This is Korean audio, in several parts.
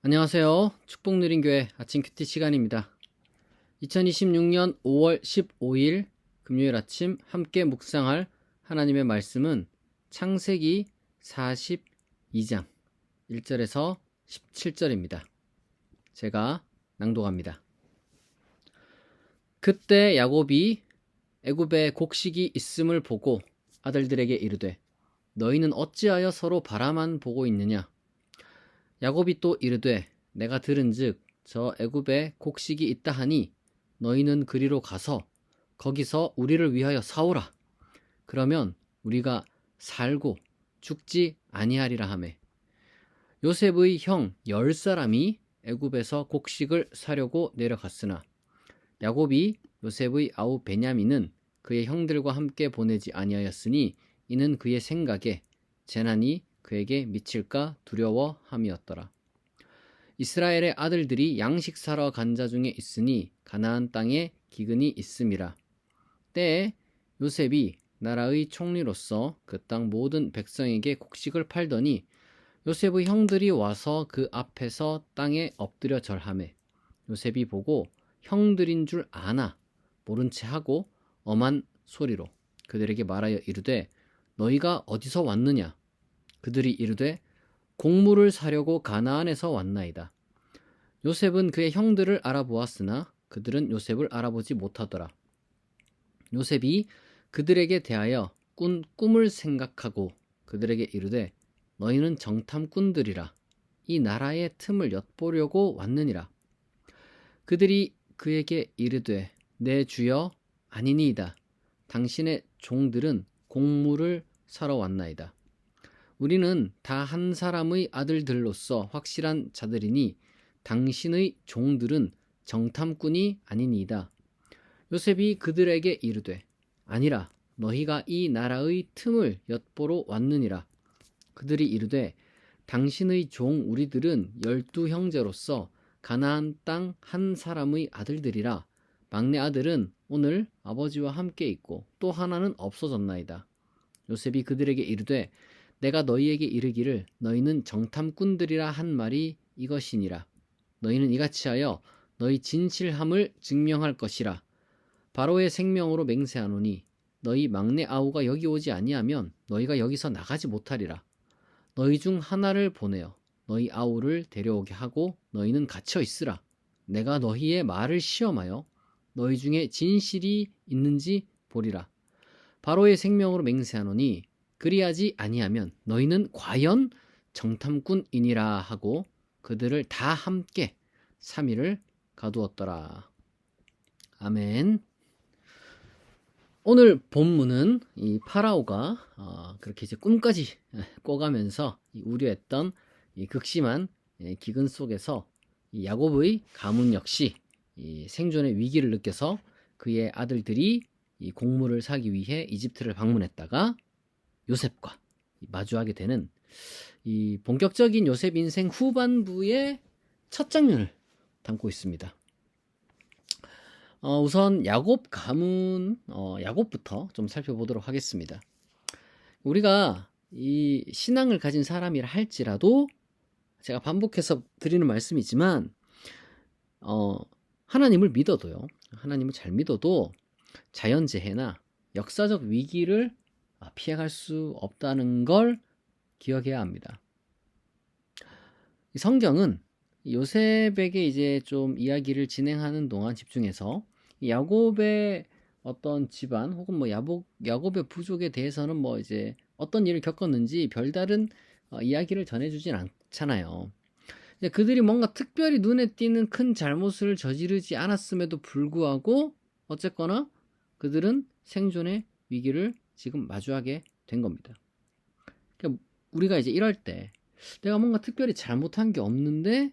안녕하세요. 축복누린교회 아침 큐티 시간입니다. 2026년 5월 15일 금요일 아침 함께 묵상할 하나님의 말씀은 창세기 42장 1절에서 17절입니다. 제가 낭독합니다. 그때 야곱이 애굽에 곡식이 있음을 보고 아들들에게 이르되 너희는 어찌하여 서로 바라만 보고 있느냐? 야곱이 또 이르되 내가 들은즉 저 애굽에 곡식이 있다 하니 너희는 그리로 가서 거기서 우리를 위하여 사오라. 그러면 우리가 살고 죽지 아니하리라 하매 요셉의 형 10사람이 애굽에서 곡식을 사려고 내려갔으나 야곱이 요셉의 아우 베냐민은 그의 형들과 함께 보내지 아니하였으니 이는 그의 생각에 재난이 그에게 미칠까 두려워함이었더라. 이스라엘의 아들들이 양식 사러 간 자 중에 있으니 가나안 땅에 기근이 있음이라. 때에 요셉이 나라의 총리로서 그 땅 모든 백성에게 곡식을 팔더니 요셉의 형들이 와서 그 앞에서 땅에 엎드려 절하매 요셉이 보고 형들인 줄 아나 모른 채 하고 엄한 소리로 그들에게 말하여 이르되 너희가 어디서 왔느냐? 그들이 이르되 곡물을 사려고 가나안에서 왔나이다. 요셉은 그의 형들을 알아보았으나 그들은 요셉을 알아보지 못하더라. 요셉이 그들에게 대하여 꾼 꿈을 생각하고 그들에게 이르되 너희는 정탐꾼들이라 이 나라의 틈을 엿보려고 왔느니라. 그들이 그에게 이르되 내 주여 아니니이다. 당신의 종들은 곡물을 사러 왔나이다. 우리는 다 한 사람의 아들들로서 확실한 자들이니 당신의 종들은 정탐꾼이 아니니이다. 요셉이 그들에게 이르되 아니라 너희가 이 나라의 틈을 엿보러 왔느니라. 그들이 이르되 당신의 종 우리들은 12 형제로서 가나안 땅 한 사람의 아들들이라. 막내 아들은 오늘 아버지와 함께 있고 또 하나는 없어졌나이다. 요셉이 그들에게 이르되 내가 너희에게 이르기를 너희는 정탐꾼들이라 한 말이 이것이니라. 너희는 이같이 하여 너희 진실함을 증명할 것이라. 바로의 생명으로 맹세하노니 너희 막내 아우가 여기 오지 아니하면 너희가 여기서 나가지 못하리라. 너희 중 하나를 보내어 너희 아우를 데려오게 하고 너희는 갇혀 있으라. 내가 너희의 말을 시험하여 너희 중에 진실이 있는지 보리라. 바로의 생명으로 맹세하노니 그리하지 아니하면 너희는 과연 정탐꾼이니라 하고 그들을 다 함께 3일을 가두었더라. 아멘. 오늘 본문은 이 파라오가 그렇게 이제 꿈까지 꿔가면서 우려했던 이 극심한 기근 속에서 이 야곱의 가문 역시 이 생존의 위기를 느껴서 그의 아들들이 이 곡물을 사기 위해 이집트를 방문했다가 요셉과 마주하게 되는 이 본격적인 요셉 인생 후반부의 첫 장면을 담고 있습니다. 우선 야곱 가문 야곱부터 좀 살펴보도록 하겠습니다. 우리가 이 신앙을 가진 사람이라 할지라도 제가 반복해서 드리는 말씀이지만 하나님을 믿어도요. 하나님을 잘 믿어도 자연재해나 역사적 위기를 피해갈 수 없다는 걸 기억해야 합니다. 성경은 요셉에게 이제 좀 이야기를 진행하는 동안 집중해서 야곱의 어떤 집안 혹은 뭐 야곱의 부족에 대해서는 뭐 이제 어떤 일을 겪었는지 별다른 이야기를 전해주진 않잖아요. 그들이 뭔가 특별히 눈에 띄는 큰 잘못을 저지르지 않았음에도 불구하고 어쨌거나 그들은 생존의 위기를 지금 마주하게 된 겁니다. 그러니까 우리가 이제 이럴 때 내가 뭔가 특별히 잘못한 게 없는데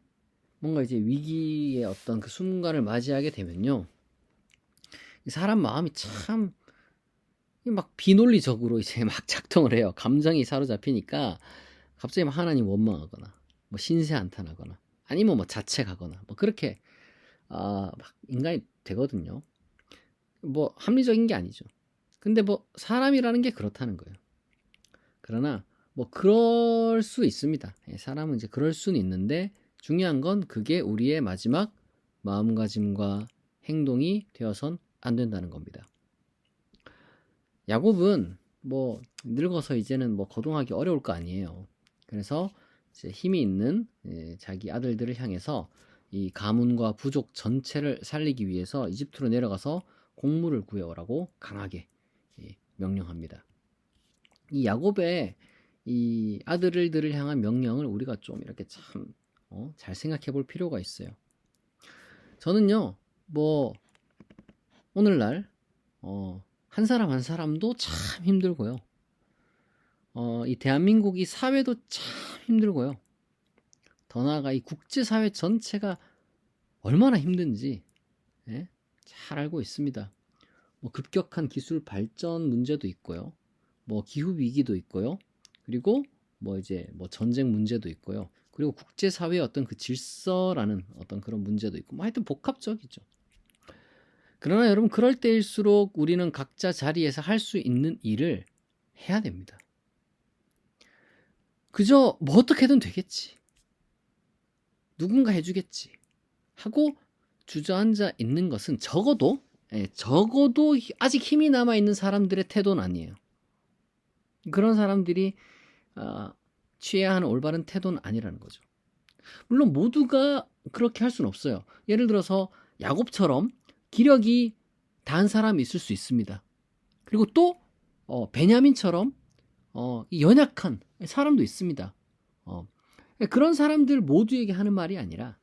뭔가 이제 위기의 어떤 그 순간을 맞이하게 되면요. 사람 마음이 참 막 비논리적으로 이제 막 작동을 해요. 감정이 사로잡히니까 갑자기 막 하나님 원망하거나 뭐 신세 한탄하거나 아니면 뭐 자책하거나 뭐 그렇게 막 인간이 되거든요. 뭐 합리적인 게 아니죠. 근데 뭐 사람이라는 게 그렇다는 거예요. 그러나 뭐 그럴 수 있습니다. 사람은 이제 그럴 수는 있는데 중요한 건 그게 우리의 마지막 마음가짐과 행동이 되어선 안 된다는 겁니다. 야곱은 뭐 늙어서 이제는 뭐 거동하기 어려울 거 아니에요. 그래서 이제 힘이 있는 자기 아들들을 향해서 이 가문과 부족 전체를 살리기 위해서 이집트로 내려가서 곡물을 구해오라고 강하게 명령합니다. 이 야곱의 이 아들들을 향한 명령을 우리가 좀 이렇게 참 잘 생각해 볼 필요가 있어요. 저는요, 뭐 오늘날 한 사람 한 사람도 참 힘들고요. 이 대한민국 이 사회도 참 힘들고요. 더 나아가 이 국제사회 전체가 얼마나 힘든지 잘 알고 있습니다. 뭐 급격한 기술 발전 문제도 있고요. 뭐 기후 위기도 있고요. 그리고 뭐 이제 뭐 전쟁 문제도 있고요. 그리고 국제사회의 어떤 그 질서라는 어떤 그런 문제도 있고, 뭐 하여튼 복합적이죠. 그러나 여러분, 그럴 때일수록 우리는 각자 자리에서 할 수 있는 일을 해야 됩니다. 그저 뭐 어떻게든 되겠지, 누군가 해주겠지 하고 주저앉아 있는 것은 적어도 아직 힘이 남아있는 사람들의 태도는 아니에요. 그런 사람들이 취해야 하는 올바른 태도는 아니라는 거죠. 물론 모두가 그렇게 할 수는 없어요. 예를 들어서 야곱처럼 기력이 다한 사람이 있을 수 있습니다. 그리고 또 베냐민처럼 연약한 사람도 있습니다. 그런 사람들 모두에게 하는 말이 아니라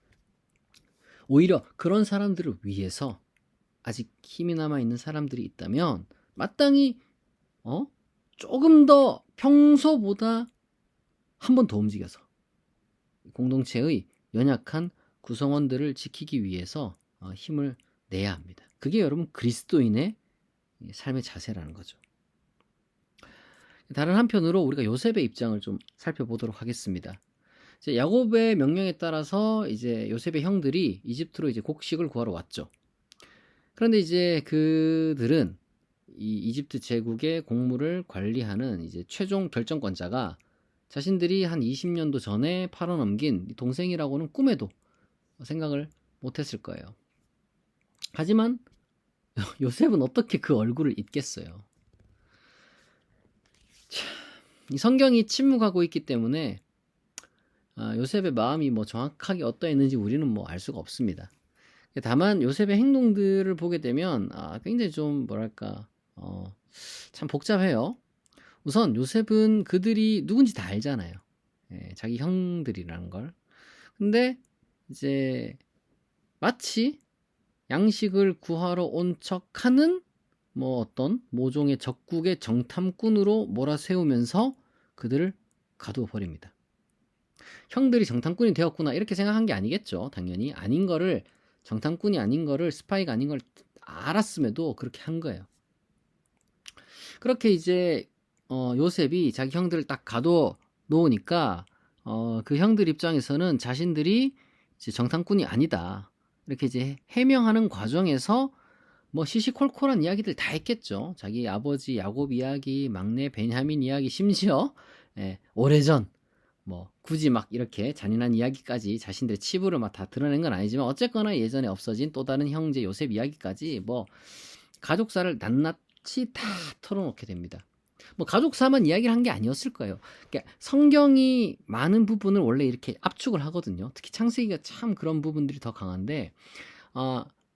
오히려 그런 사람들을 위해서 아직 힘이 남아있는 사람들이 있다면 마땅히 조금 더 평소보다 한 번 더 움직여서 공동체의 연약한 구성원들을 지키기 위해서 힘을 내야 합니다. 그게 여러분 그리스도인의 삶의 자세라는 거죠. 다른 한편으로 우리가 요셉의 입장을 좀 살펴보도록 하겠습니다. 이제 야곱의 명령에 따라서 이제 요셉의 형들이 이집트로 이제 곡식을 구하러 왔죠. 그런데 이제 그들은 이 이집트 제국의 곡물을 관리하는 이제 최종 결정권자가 자신들이 한 20년도 전에 팔아넘긴 동생이라고는 꿈에도 생각을 못했을 거예요. 하지만 요셉은 어떻게 그 얼굴을 잊겠어요. 이 성경이 침묵하고 있기 때문에 요셉의 마음이 뭐 정확하게 어떠했는지 우리는 뭐 알 수가 없습니다. 다만 요셉의 행동들을 보게 되면 굉장히 좀 뭐랄까 참 복잡해요. 우선 요셉은 그들이 누군지 다 알잖아요. 자기 형들이라는 걸. 근데 이제 마치 양식을 구하러 온 척하는 뭐 어떤 모종의 적국의 정탐꾼으로 몰아세우면서 그들을 가두어 버립니다. 형들이 정탐꾼이 되었구나 이렇게 생각한 게 아니겠죠. 당연히 아닌 거를, 정탐꾼이 아닌 거를, 스파이가 아닌 걸 알았음에도 그렇게 한 거예요. 그렇게 이제 요셉이 자기 형들을 딱 가둬 놓으니까 그 형들 입장에서는 자신들이 이제 정탐꾼이 아니다 이렇게 이제 해명하는 과정에서 뭐 시시콜콜한 이야기들 다 했겠죠. 자기 아버지 야곱 이야기, 막내 베냐민 이야기, 심지어 오래전 뭐 굳이 막 이렇게 잔인한 이야기까지 자신들의 치부를 막 다 드러낸 건 아니지만 어쨌거나 예전에 없어진 또 다른 형제 요셉 이야기까지 뭐 가족사를 낱낱이 다 털어놓게 됩니다. 뭐 가족사만 이야기를 한 게 아니었을 거예요. 그러니까 성경이 많은 부분을 원래 이렇게 압축을 하거든요. 특히 창세기가 참 그런 부분들이 더 강한데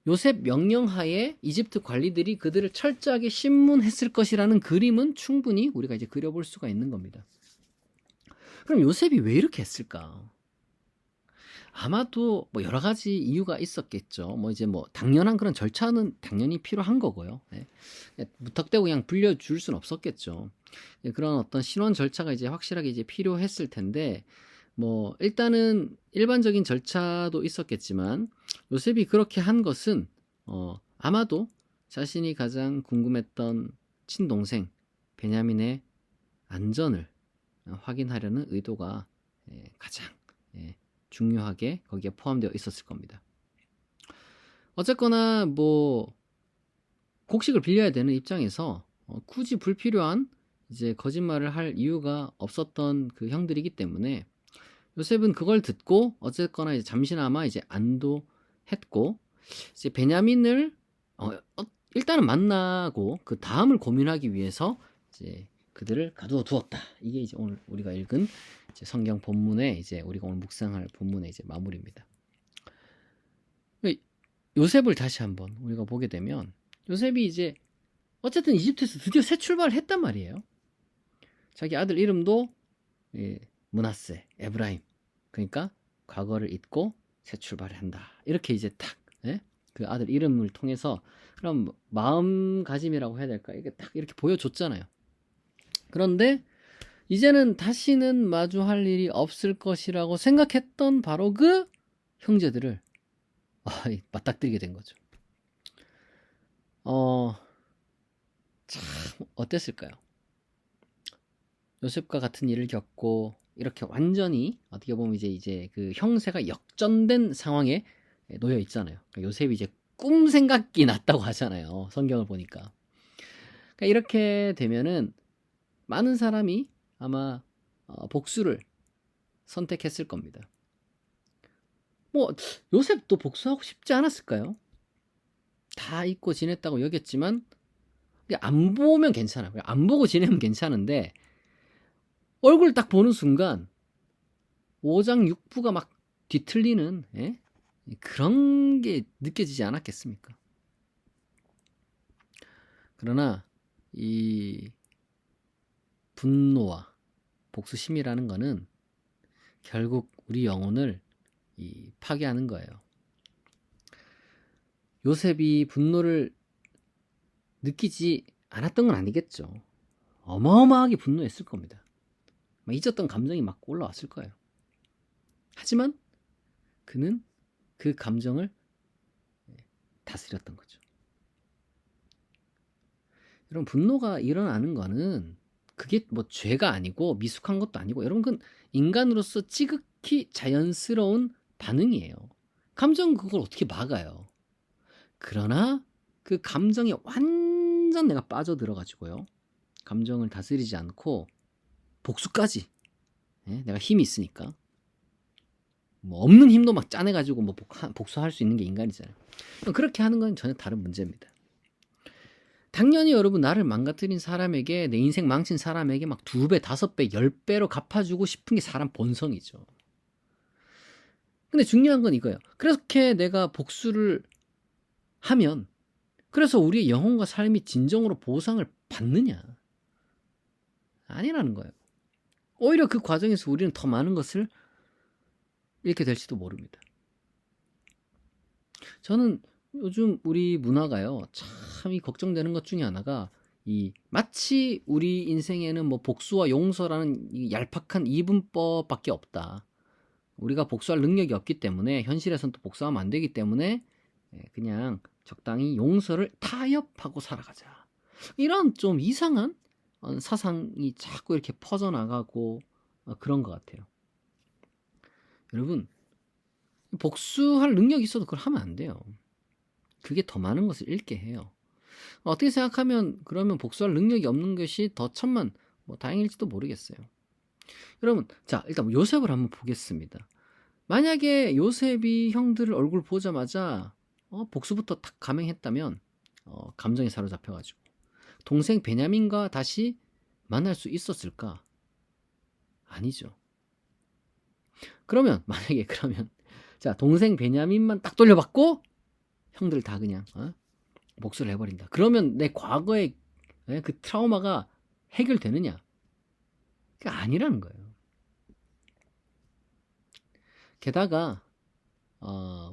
요셉 명령하에 이집트 관리들이 그들을 철저하게 신문했을 것이라는 그림은 충분히 우리가 이제 그려볼 수가 있는 겁니다. 그럼 요셉이 왜 이렇게 했을까? 아마도 뭐 여러 가지 이유가 있었겠죠. 뭐 이제 뭐 당연한 그런 절차는 당연히 필요한 거고요. 무턱대고 그냥 불려줄 수는 없었겠죠. 그런 어떤 신원 절차가 이제 확실하게 이제 필요했을 텐데, 뭐 일단은 일반적인 절차도 있었겠지만 요셉이 그렇게 한 것은 아마도 자신이 가장 궁금했던 친동생 베냐민의 안전을 확인하려는 의도가 가장 중요하게 거기에 포함되어 있었을 겁니다. 어쨌거나 뭐 곡식을 빌려야 되는 입장에서 굳이 불필요한 이제 거짓말을 할 이유가 없었던 그 형들이기 때문에 요셉은 그걸 듣고 어쨌거나 이제 잠시나마 이제 안도했고, 이제 베냐민을 일단은 만나고 그 다음을 고민하기 위해서 이제 그들을 가두어 두었다. 이게 이제 오늘 우리가 읽은 이제 성경 본문의 이제 우리가 오늘 묵상할 본문의 이제 마무리입니다. 요셉을 다시 한번 우리가 보게 되면, 요셉이 이제 어쨌든 이집트에서 드디어 새 출발을 했단 말이에요. 자기 아들 이름도 므낫세, 에브라임. 그러니까 과거를 잊고 새 출발을 한다. 이렇게 이제 딱 그 아들 이름을 통해서 그럼 마음가짐이라고 해야 될까? 이게 딱 이렇게 보여줬잖아요. 그런데 이제는 다시는 마주할 일이 없을 것이라고 생각했던 바로 그 형제들을 맞닥뜨리게 된 거죠. 참 어땠을까요? 요셉과 같은 일을 겪고 이렇게 완전히 어떻게 보면 이제 그 형세가 역전된 상황에 놓여 있잖아요. 그러니까 요셉이 이제 꿈 생각이 났다고 하잖아요. 성경을 보니까. 그러니까 이렇게 되면은 많은 사람이 아마 복수를 선택했을 겁니다. 뭐 요셉도 복수하고 싶지 않았을까요? 다 잊고 지냈다고 여겼지만 안 보면 괜찮아. 안 보고 지내면 괜찮은데 얼굴 딱 보는 순간 5장 6부가 막 뒤틀리는 그런 게 느껴지지 않았겠습니까? 그러나 이 분노와 복수심이라는 거는 결국 우리 영혼을 파괴하는 거예요. 요셉이 분노를 느끼지 않았던 건 아니겠죠. 어마어마하게 분노했을 겁니다. 잊었던 감정이 막 올라왔을 거예요. 하지만 그는 그 감정을 다스렸던 거죠. 여러분, 분노가 일어나는 거는 그게 뭐 죄가 아니고 미숙한 것도 아니고, 여러분, 그건 인간으로서 지극히 자연스러운 반응이에요. 감정은 그걸 어떻게 막아요. 그러나 그 감정에 완전 내가 빠져들어가지고요, 감정을 다스리지 않고 복수까지, 내가 힘이 있으니까 뭐 없는 힘도 막 짜내가지고 뭐 복수할 수 있는 게 인간이잖아요. 그렇게 하는 건 전혀 다른 문제입니다. 당연히 여러분, 나를 망가뜨린 사람에게, 내 인생 망친 사람에게 막 2배, 5배, 10배로 갚아주고 싶은 게 사람 본성이죠. 근데 중요한 건 이거예요. 그렇게 내가 복수를 하면, 그래서 우리의 영혼과 삶이 진정으로 보상을 받느냐? 아니라는 거예요. 오히려 그 과정에서 우리는 더 많은 것을 잃게 될지도 모릅니다. 저는 요즘 우리 문화가요, 참 걱정되는 것 중에 하나가, 마치 우리 인생에는 뭐 복수와 용서라는 이 얄팍한 이분법밖에 없다. 우리가 복수할 능력이 없기 때문에, 현실에서는 또 복수하면 안 되기 때문에 그냥 적당히 용서를 타협하고 살아가자. 이런 좀 이상한 사상이 자꾸 이렇게 퍼져나가고 그런 것 같아요. 여러분, 복수할 능력이 있어도 그걸 하면 안 돼요. 그게 더 많은 것을 잃게 해요. 어떻게 생각하면 그러면 복수할 능력이 없는 것이 더 천만 다행일지도 모르겠어요. 여러분, 자, 일단 요셉을 한번 보겠습니다. 만약에 요셉이 형들을 얼굴 보자마자 복수부터 탁 감행했다면 감정에 사로잡혀가지고 동생 베냐민과 다시 만날 수 있었을까? 아니죠. 그러면 만약에 자, 동생 베냐민만 딱 돌려받고 형들 다 그냥 복수를 해버린다. 그러면 내 과거의 그 트라우마가 해결되느냐? 그게 아니라는 거예요. 게다가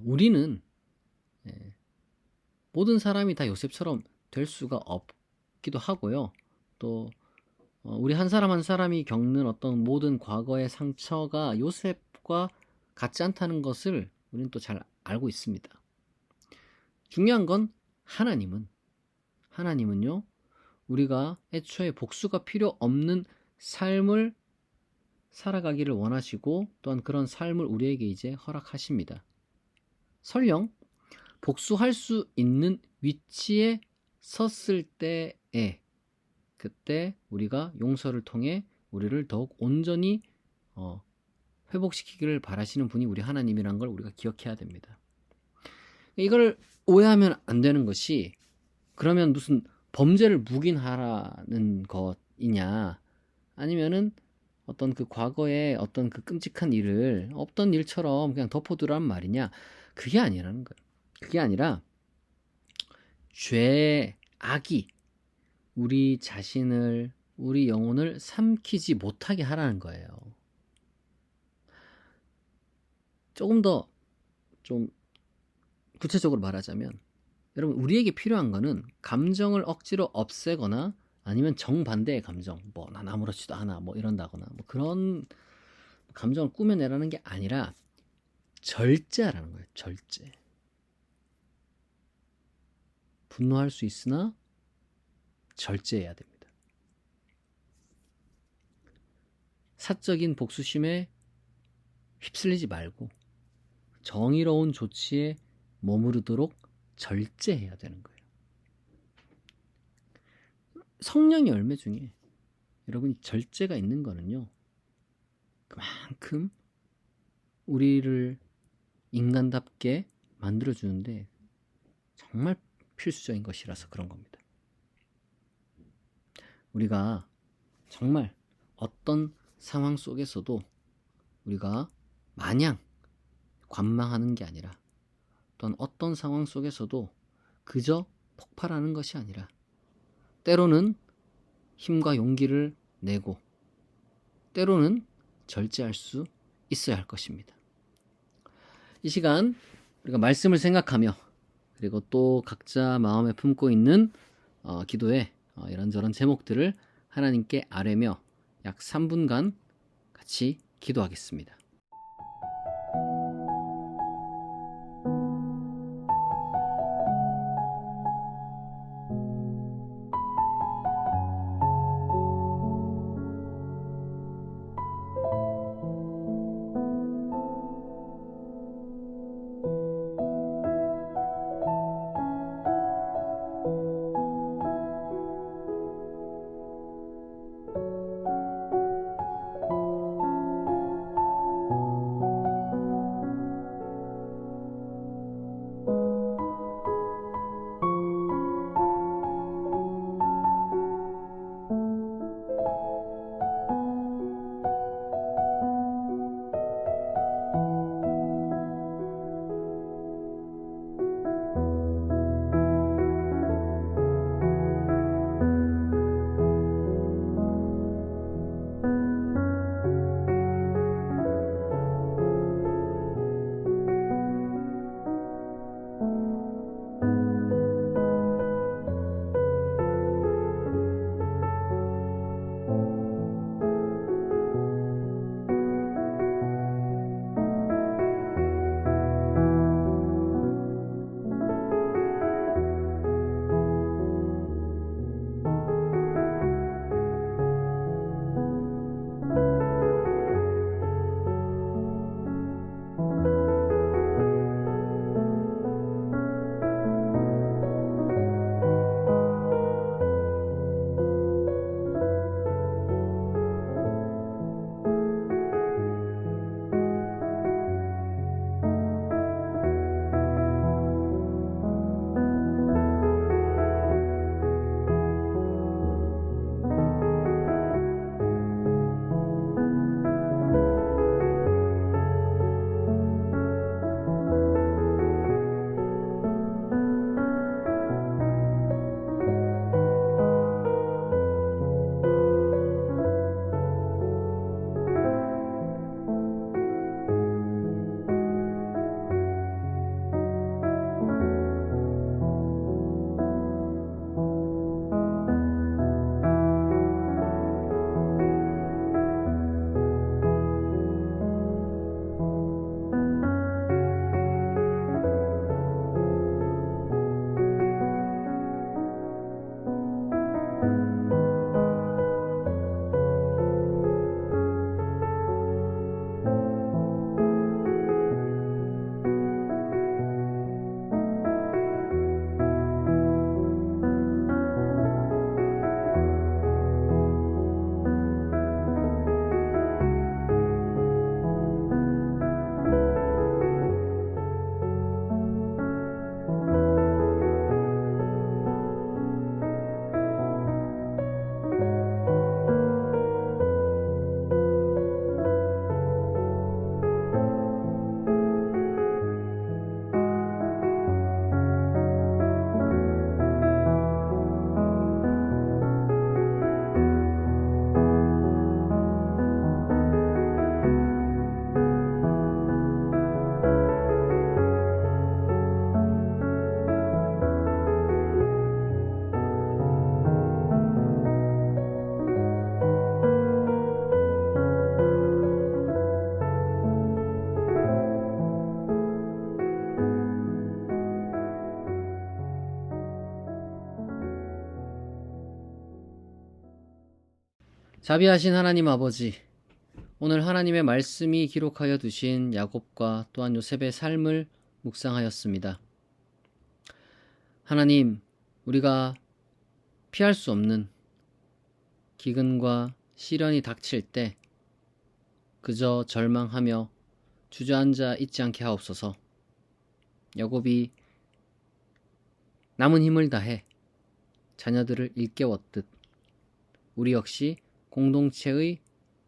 우리는 모든 사람이 다 요셉처럼 될 수가 없기도 하고요. 또 우리 한 사람 한 사람이 겪는 어떤 모든 과거의 상처가 요셉과 같지 않다는 것을 우리는 또 잘 알고 있습니다. 중요한 건 하나님은요, 우리가 애초에 복수가 필요 없는 삶을 살아가기를 원하시고, 또한 그런 삶을 우리에게 이제 허락하십니다. 설령 복수할 수 있는 위치에 섰을 때에, 그때 우리가 용서를 통해 우리를 더욱 온전히 회복시키기를 바라시는 분이 우리 하나님이란 걸 우리가 기억해야 됩니다. 이걸 오해하면 안 되는 것이, 그러면 무슨 범죄를 묵인하라는 것이냐, 아니면은 어떤 그 과거에 어떤 그 끔찍한 일을 없던 일처럼 그냥 덮어두란 말이냐, 그게 아니라는 거예요. 그게 아니라 죄의 악이 우리 자신을, 우리 영혼을 삼키지 못하게 하라는 거예요. 조금 더 좀 구체적으로 말하자면, 여러분, 우리에게 필요한 거는 감정을 억지로 없애거나 아니면 정반대의 감정, 뭐 난 아무렇지도 않아, 뭐 이런다거나, 뭐 그런 감정을 꾸며내라는 게 아니라 절제하라는 거예요. 절제. 분노할 수 있으나 절제해야 됩니다. 사적인 복수심에 휩쓸리지 말고 정의로운 조치에 머무르도록 절제해야 되는 거예요. 성령의 열매 중에 여러분이 절제가 있는 거는요, 그만큼 우리를 인간답게 만들어주는데 정말 필수적인 것이라서 그런 겁니다. 우리가 정말 어떤 상황 속에서도 우리가 마냥 관망하는 게 아니라, 또한 어떤 상황 속에서도 그저 폭발하는 것이 아니라 때로는 힘과 용기를 내고 때로는 절제할 수 있어야 할 것입니다. 이 시간 우리가 말씀을 생각하며, 그리고 또 각자 마음에 품고 있는 기도에 이런저런 제목들을 하나님께 아뢰며 약 3분간 같이 기도하겠습니다. 자비하신 하나님 아버지, 오늘 하나님의 말씀이 기록하여 두신 야곱과 또한 요셉의 삶을 묵상하였습니다. 하나님, 우리가 피할 수 없는 기근과 시련이 닥칠 때 그저 절망하며 주저앉아 있지 않게 하옵소서. 야곱이 남은 힘을 다해 자녀들을 일깨웠듯 우리 역시 공동체의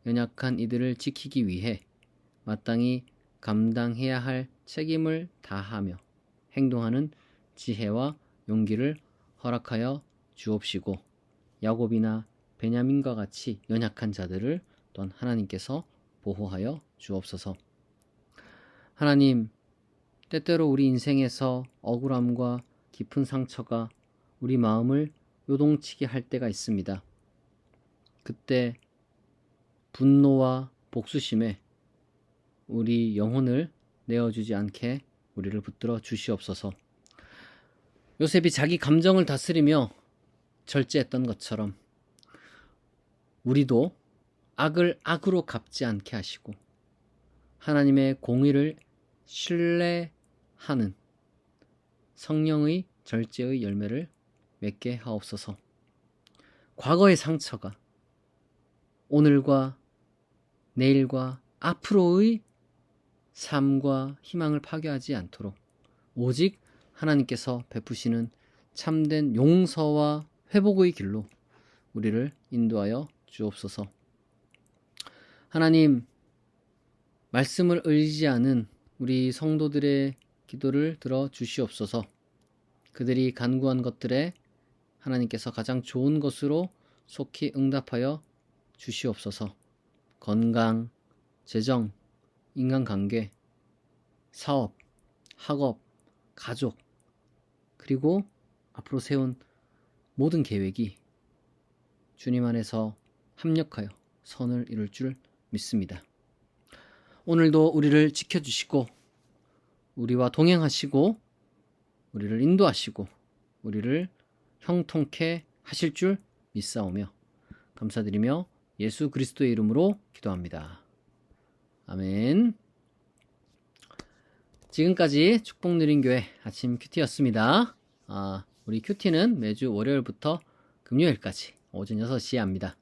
연약한 이들을 지키기 위해 마땅히 감당해야 할 책임을 다하며 행동하는 지혜와 용기를 허락하여 주옵시고, 야곱이나 베냐민과 같이 연약한 자들을 또한 하나님께서 보호하여 주옵소서. 하나님, 때때로 우리 인생에서 억울함과 깊은 상처가 우리 마음을 요동치게 할 때가 있습니다. 그때 분노와 복수심에 우리 영혼을 내어주지 않게 우리를 붙들어 주시옵소서. 요셉이 자기 감정을 다스리며 절제했던 것처럼 우리도 악을 악으로 갚지 않게 하시고 하나님의 공의를 신뢰하는 성령의 절제의 열매를 맺게 하옵소서. 과거의 상처가 오늘과 내일과 앞으로의 삶과 희망을 파괴하지 않도록 오직 하나님께서 베푸시는 참된 용서와 회복의 길로 우리를 인도하여 주옵소서. 하나님, 말씀을 의지하는 우리 성도들의 기도를 들어 주시옵소서. 그들이 간구한 것들에 하나님께서 가장 좋은 것으로 속히 응답하여 주시옵소서. 건강, 재정, 인간관계, 사업, 학업, 가족, 그리고 앞으로 세운 모든 계획이 주님 안에서 합력하여 선을 이룰 줄 믿습니다. 오늘도 우리를 지켜주시고 우리와 동행하시고 우리를 인도하시고 우리를 형통케 하실 줄 믿사오며 감사드리며 예수 그리스도의 이름으로 기도합니다. 아멘. 지금까지 축복누린교회 아침 큐티였습니다. 우리 큐티는 매주 월요일부터 금요일까지 오전 6시에 합니다.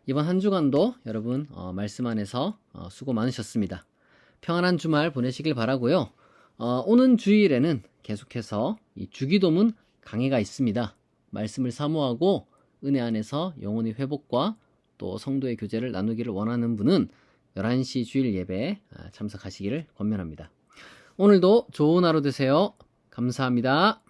이번 한 주간도 여러분 말씀 안에서 수고 많으셨습니다. 평안한 주말 보내시길 바라고요. 오는 주일에는 계속해서 이 주기도문 강의가 있습니다. 말씀을 사모하고 은혜 안에서 영혼의 회복과 또 성도의 교제를 나누기를 원하는 분은 11시 주일 예배에 참석하시기를 권면합니다. 오늘도 좋은 하루 되세요. 감사합니다.